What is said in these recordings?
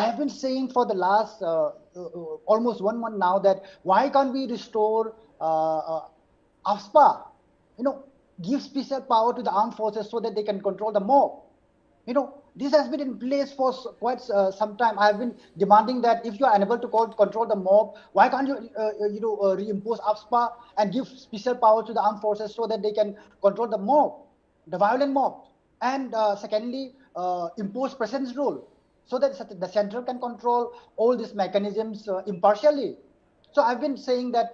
I have been saying for the last almost 1 month now that why can't we restore AFSPA? You know, give special power to the armed forces so that they can control the mob. You know, this has been in place for quite some time. I have been demanding that if you are unable to control the mob, why can't you reimpose AFSPA and give special power to the armed forces so that they can control the mob, the violent mob? And secondly, impose president's rule so that the central can control all these mechanisms impartially. So I've been saying that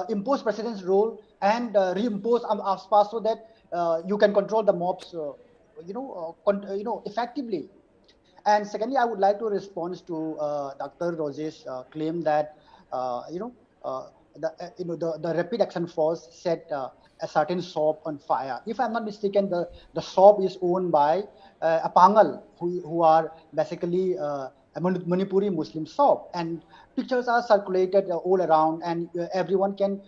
impose president's rule and reimpose AFSPA so that you can control the mobs, effectively. And secondly, I would like to respond to Dr. Rose's claim that you know the rapid action force set a certain shop on fire. If I'm not mistaken, the shop is owned by a Pangal who are basically a Manipuri Muslim shop, and pictures are circulated all around, and everyone can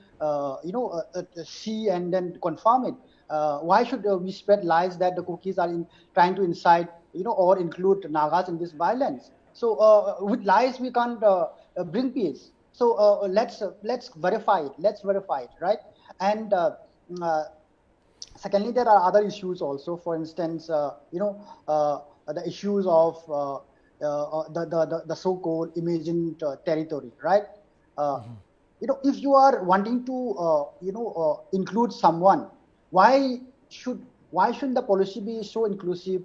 see and then confirm it. Why should we spread lies that the Kukis are trying to incite, or include Nagas in this violence? So with lies we can't bring peace. So let's verify it. Let's verify it, right? And uh, secondly, there are other issues also. For instance, the issues of the so-called imagined territory, right? Uh, if you are wanting to include someone, why shouldn't the policy be so inclusive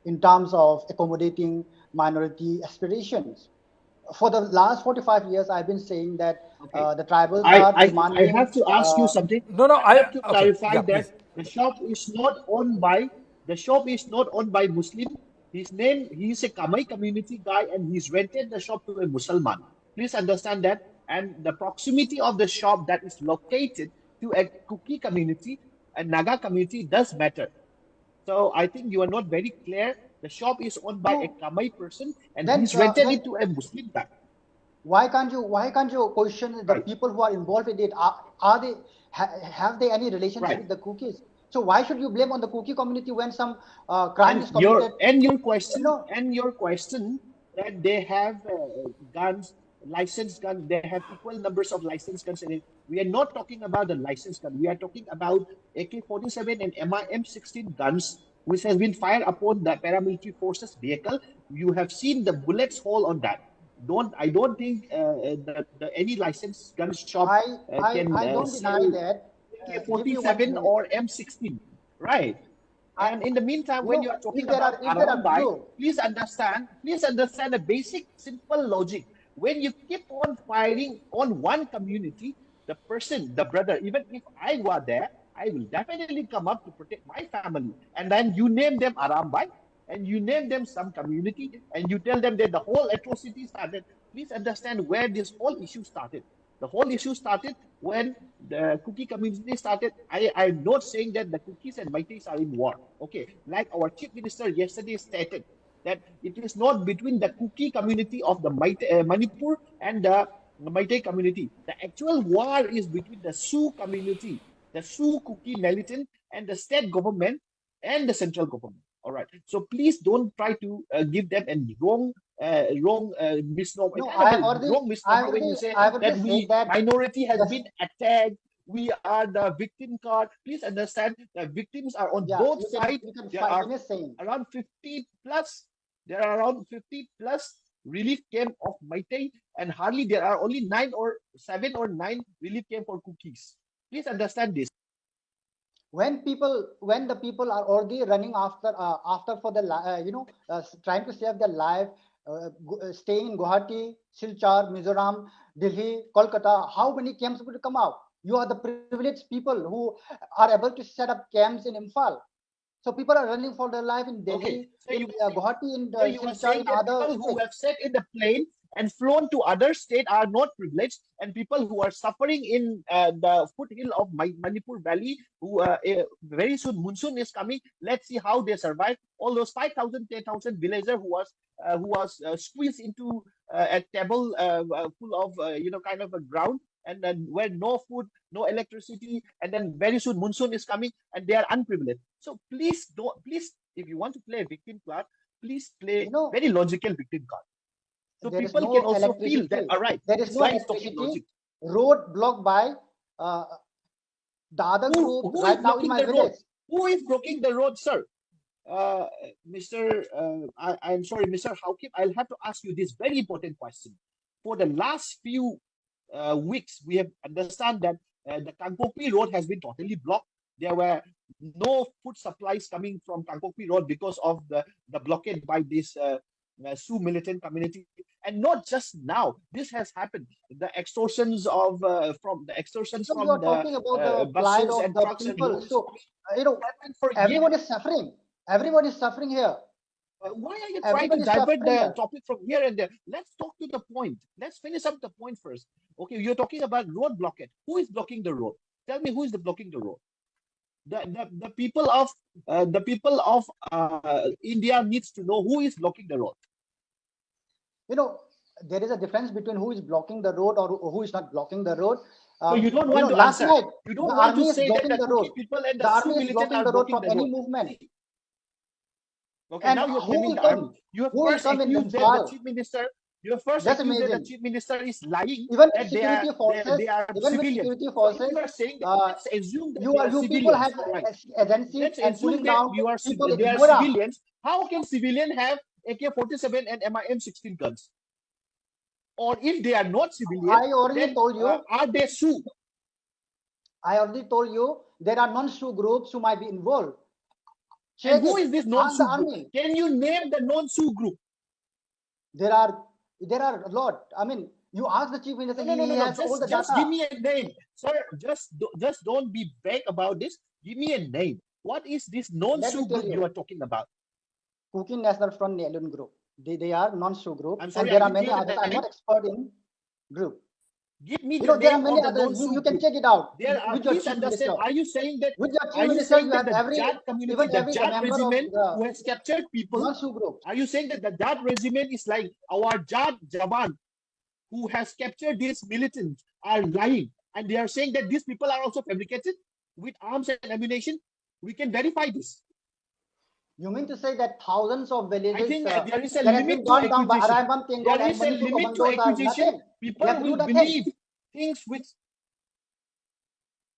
in terms of accommodating minority aspirations? For the last 45 years, I've been saying that Okay. the tribals I, are I demanding. have to ask you something. No, no, I have to okay, clarify yeah, please. that the shop is not owned by Muslim. He's a Kamai community guy and he's rented the shop to a Musalman. Please understand that. And the proximity of the shop that is located to a Kuki community and Naga community does matter. So I think you are not very clear. The shop is owned by a No, Kamai person and then he's rented then it to a Muslim guy. why can't you question the Right. people who are involved in it? Are they have they any relationship Right. with the cookies? So why should you blame on the cookie community when some crime is committed? And your You question know, that they have guns, licensed guns, they have equal numbers of licensed guns in it. We are not talking about the licensed gun. We are talking about AK-47 and MIM-16 guns, which has been fired upon the paramilitary forces vehicle. You have seen the bullets hole on that. I don't think any licensed gun shop I can I don't deny sell that. Give me one AK-47 minute. or M16, right? I And in the meantime, when you are if talking there about are Arambai, look, please understand a basic, simple logic. When you keep on firing on one community, the person, the brother, even if I were there, I will definitely come up to protect my family. And then you name them Arambai, and you name them some community, and you tell them that the whole atrocity started. Please understand where this whole issue started. The whole issue started when the Kuki community started. I'm not saying that the Kukis and Meiteis are in war. Okay, like our chief minister yesterday stated that it is not between the Kuki community of the Manipur and the Meitei community. The actual war is between the Sioux community, the Sioux Kuki militant, and the state government and the central government. All right. So please don't try to give them a wrong misnomer, a no, kind of a wrong misnomer when you say I've already that said we that minority has this been attacked. We are the victim card. Please understand that victims are on yeah, both sides. you can There are finish saying. around 50 plus. There are around 50 plus relief camp of Meitei, and hardly there are only 7 or 9 relief camp for cookies. Please understand this. When the people are already running after for the trying to save their life, staying in Guwahati, Silchar, Mizoram, Delhi, Kolkata, how many camps would come out? You are the privileged people who are able to set up camps in Imphal. So people are running for their life in Delhi, Okay, in Guwahati, in so you are Silchar, saying in that other people who states. have sat in the plane and flown to other state are not privileged, and people who are suffering in the foothill of Manipur Valley, who very soon monsoon is coming. Let's see how they survive. All those 5,000, 10,000 villagers who was squeezed into a table full of kind of a ground, and then where no food, no electricity, and then very soon monsoon is coming, and they are unprivileged. So please don't, please, if you want to play a victim card, please You play know, very logical victim card. So there is people can no also feel that, electricity. all right, There is this no guy is talking electricity. logic. Road blocked by the other group Who is right now in blocking my the road? village. Who is blocking the road, sir? Mr. I'm sorry, Mr. Haukim, I'll have to ask you this very important question. For the last few weeks, we have understand that the Kangpokpi road has been totally blocked. There were no food supplies coming from Kangpokpi road because of the blockade by this Sioux militant community. And not just now, this has happened. The extortions So you from are the talking about the plight buses of and the trucks and people. lorries So happened for years. everyone is suffering. Everyone is suffering here. Why are you trying to Everybody is divert suffering the here. topic from here and there? Let's talk to the point. Let's finish up the point first. Okay, you're talking about road blockade. Who is blocking the road? Tell me who is blocking the road. The people of India needs to know who is blocking the road. You know, there is a difference between who is blocking the road or who is not blocking the road. So you don't You want know, to last answer. night You the don't want to army is say that blocking the the road. Kuki people and The the Sioux army is militant blocking are the road blocking from the any road. movement. Okay, And now you're who blaming will the come? army. You have Who will first come in accused that the Imphal? chief minister. You have first Just accused that the imagine. chief minister is lying. Even with That security forces, they are even with civilians. security So if forces, you are saying that, uh, let's assume that they are you people have civilians. All right. agencies Let's and assume pulling that down people they in are Bora. civilians. How can civilian have AK-47 and MIM-16 guns? Or if they are not civilian, I already then told you. are they Sioux? I already told you there are non-Sioux groups who might be involved. And Check who it. is this Ask the non-Sioux group? army. Can you name the non-Sioux group? There are a lot. I mean, you ask the chief minister. No. He has all the Just give data. me a name, sir. Just don't be vague about this. Give me a name. What is this Let me non-Sioux tell group you. you are talking about? Kuki National Front Nelun group. They are non-Sioux group, I'm sorry, and there are are you many clear others. the I'm name? not expert in group. Give me You the know, there are name many of the others. non-Sioux You can group. check it out There are, with your please chief understand. minister. Are you saying that? With your Are chief you minister, saying you that have the Jat community, even the every Jat member of regiment the who has captured people? non-Sioux group. Are you saying that the Jat regiment is like our Jat Jawan who has captured these militants are lying, and they are saying that these people are also fabricated with arms and ammunition? We can verify this. You mean to say that thousands of I villages think there is a that has been limit to gone down by accusation. Arambam Tengod There and is a Manipur limit to commandos are accusation. nothing. They People have to do will nothing. believe things which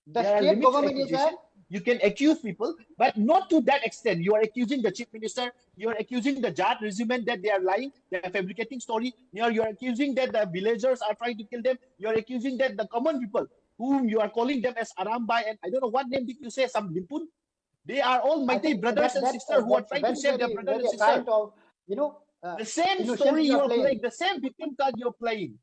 The there are state limits to government is there. accusation. You can accuse people, but not to that extent. You are accusing the chief minister. You are accusing the Jat regiment that they are lying. They are fabricating story. You are accusing that the villagers are trying to kill them. You are accusing that the common people, whom you are calling them as Arambai, and I don't know what name did you say, some Limpun. They are all I Meitei think brothers and sisters who are that's trying to save their brother and very sister. kind of The same innocence story you you are are playing, playing. the same victim card you're playing.